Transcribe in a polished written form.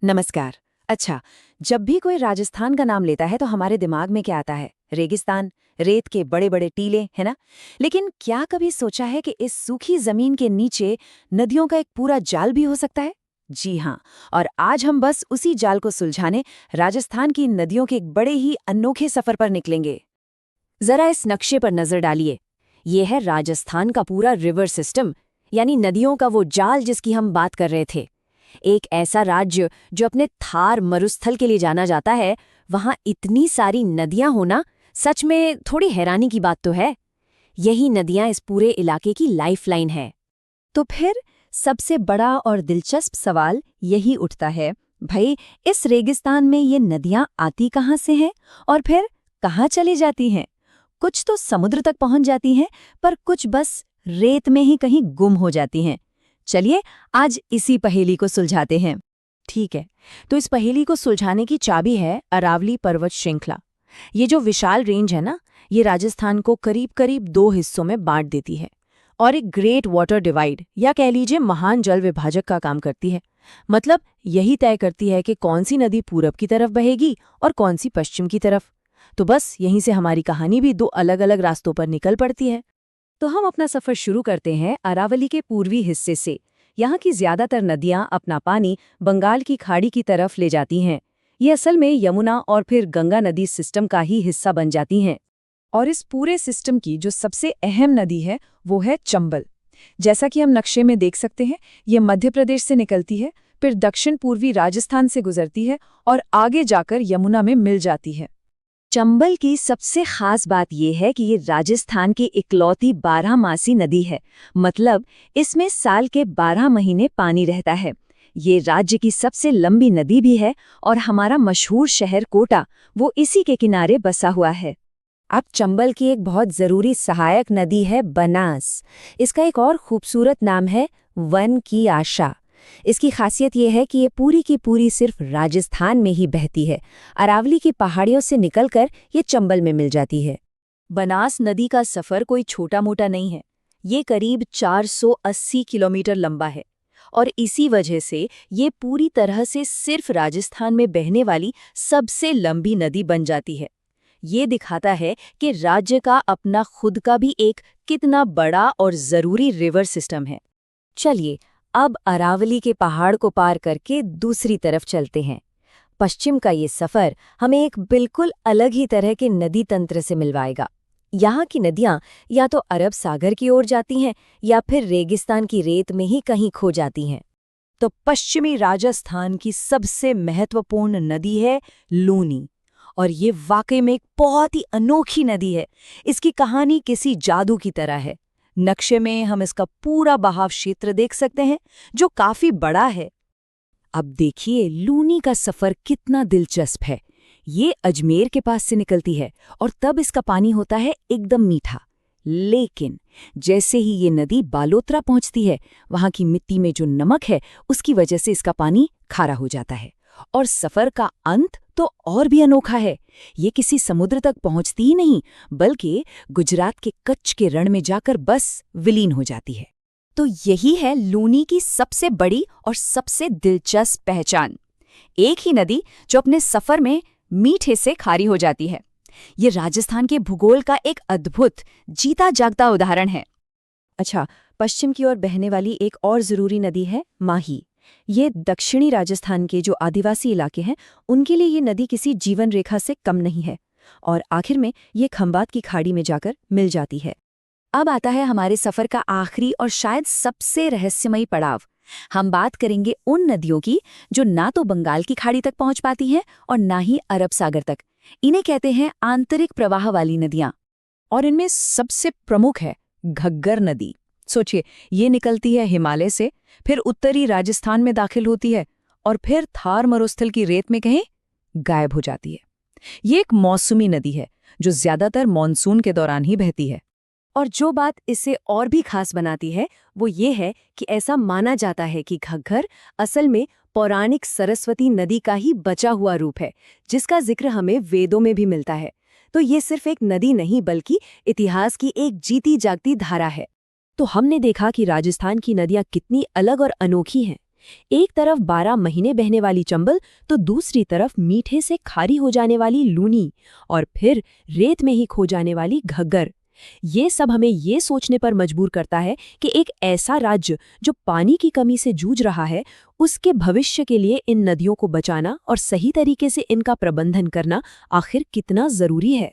नमस्कार। अच्छा, जब भी कोई राजस्थान का नाम लेता है तो हमारे दिमाग में क्या आता है? रेगिस्तान, रेत के बड़े बड़े टीले, है ना? लेकिन क्या कभी सोचा है कि इस सूखी जमीन के नीचे नदियों का एक पूरा जाल भी हो सकता है? जी हाँ, और आज हम बस उसी जाल को सुलझाने राजस्थान की नदियों के एक बड़े ही अनोखे सफर पर निकलेंगे। जरा इस नक्शे पर नजर डालिए। ये है राजस्थान का पूरा रिवर सिस्टम, यानी नदियों का वो जाल जिसकी हम बात कर रहे थे। एक ऐसा राज्य जो अपने थार मरुस्थल के लिए जाना जाता है, वहां इतनी सारी नदियां होना सच में थोड़ी हैरानी की बात तो है। यही नदियां इस पूरे इलाके की लाइफलाइन है। तो फिर सबसे बड़ा और दिलचस्प सवाल यही उठता है, भाई इस रेगिस्तान में ये नदियां आती कहाँ से हैं और फिर कहाँ चली जाती हैं? कुछ तो समुद्र तक पहुंच जाती हैं, पर कुछ बस रेत में ही कहीं गुम हो जाती हैं। चलिए आज इसी पहेली को सुलझाते हैं। ठीक है, तो इस पहेली को सुलझाने की चाबी है अरावली पर्वत श्रृंखला। ये जो विशाल रेंज है ना, ये राजस्थान को करीब करीब 2 हिस्सों में बांट देती है और एक ग्रेट वाटर डिवाइड या कह लीजिए महान जल विभाजक का काम करती है। मतलब यही तय करती है कि कौन सी नदी पूरब की तरफ बहेगी और कौन सी पश्चिम की तरफ। तो बस यहीं से हमारी कहानी भी 2 अलग अलग रास्तों पर निकल पड़ती है। तो हम अपना सफर शुरू करते हैं अरावली के पूर्वी हिस्से से। यहाँ की ज्यादातर नदियां अपना पानी बंगाल की खाड़ी की तरफ ले जाती हैं। ये असल में यमुना और फिर गंगा नदी सिस्टम का ही हिस्सा बन जाती हैं। और इस पूरे सिस्टम की जो सबसे अहम नदी है वो है चंबल। जैसा कि हम नक्शे में देख सकते हैं, ये मध्य प्रदेश से निकलती है, फिर दक्षिण पूर्वी राजस्थान से गुजरती है और आगे जाकर यमुना में मिल जाती है। चंबल की सबसे खास बात यह है कि ये राजस्थान की इकलौती 12 मासी नदी है। मतलब इसमें साल के 12 महीने पानी रहता है। ये राज्य की सबसे लंबी नदी भी है और हमारा मशहूर शहर कोटा वो इसी के किनारे बसा हुआ है। अब चंबल की एक बहुत जरूरी सहायक नदी है बनास। इसका एक और खूबसूरत नाम है वन की आशा। इसकी खासियत यह है कि ये पूरी की पूरी सिर्फ राजस्थान में ही बहती है। अरावली की पहाड़ियों से निकलकर ये चंबल में मिल जाती है। बनास नदी का सफर कोई छोटा मोटा नहीं है। ये करीब 480 किलोमीटर लंबा है और इसी वजह से ये पूरी तरह से सिर्फ राजस्थान में बहने वाली सबसे लंबी नदी बन जाती है। ये दिखाता है कि राज्य का अपना खुद का भी एक कितना बड़ा और जरूरी रिवर सिस्टम है। चलिए अब अरावली के पहाड़ को पार करके दूसरी तरफ चलते हैं। पश्चिम का ये सफर हमें एक बिल्कुल अलग ही तरह के नदी तंत्र से मिलवाएगा। यहाँ की नदियाँ या तो अरब सागर की ओर जाती हैं या फिर रेगिस्तान की रेत में ही कहीं खो जाती हैं। तो पश्चिमी राजस्थान की सबसे महत्वपूर्ण नदी है लूनी, और ये वाकई में एक बहुत ही अनोखी नदी है। इसकी कहानी किसी जादू की तरह है। नक्शे में हम इसका पूरा बहाव क्षेत्र देख सकते हैं, जो काफी बड़ा है। अब देखिए लूनी का सफर कितना दिलचस्प है। ये अजमेर के पास से निकलती है और तब इसका पानी होता है एकदम मीठा। लेकिन जैसे ही ये नदी बालोतरा पहुंचती है, वहां की मिट्टी में जो नमक है उसकी वजह से इसका पानी खारा हो जाता है। और सफर का अंत तो और भी अनोखा है। ये किसी समुद्र तक पहुंचती ही नहीं, बल्कि गुजरात के कच्छ के रण में जाकर बस विलीन हो जाती है। तो यही है लूनी की सबसे बड़ी और सबसे दिलचस्प पहचान। एक ही नदी जो अपने सफर में मीठे से खारी हो जाती है। ये राजस्थान के भूगोल का एक अद्भुत जीता जागता उदाहरण है। अच्छा, पश्चिम की ओर बहने वाली एक और जरूरी नदी है माही। ये दक्षिणी राजस्थान के जो आदिवासी इलाके हैं उनके लिए ये नदी किसी जीवन रेखा से कम नहीं है और आखिर में ये खंबात की खाड़ी में जाकर मिल जाती है। अब आता है हमारे सफर का आखिरी और शायद सबसे रहस्यमयी पड़ाव। हम बात करेंगे उन नदियों की जो ना तो बंगाल की खाड़ी तक पहुंच पाती हैं और ना ही अरब सागर तक। इन्हें कहते हैं आंतरिक प्रवाह वाली नदियां। और इनमें सबसे प्रमुख है घग्गर नदी। सोचिए, ये निकलती है हिमालय से, फिर उत्तरी राजस्थान में दाखिल होती है और फिर थार मरुस्थल की रेत में कहीं गायब हो जाती है। ये एक मौसमी नदी है जो ज्यादातर मानसून के दौरान ही बहती है। और जो बात इसे और भी खास बनाती है वो ये है कि ऐसा माना जाता है कि घग्गर असल में पौराणिक सरस्वती नदी का ही बचा हुआ रूप है, जिसका जिक्र हमें वेदों में भी मिलता है। तो ये सिर्फ एक नदी नहीं बल्कि इतिहास की एक जीती जागती धारा है। तो हमने देखा कि राजस्थान की नदियां कितनी अलग और अनोखी हैं, एक तरफ 12 महीने बहने वाली चंबल तो दूसरी तरफ मीठे से खारी हो जाने वाली लूनी और फिर रेत में ही खो जाने वाली घग्गर। ये सब हमें ये सोचने पर मजबूर करता है कि एक ऐसा राज्य जो पानी की कमी से जूझ रहा है, उसके भविष्य के लिए इन नदियों को बचाना और सही तरीके से इनका प्रबंधन करना आखिर कितना जरूरी है।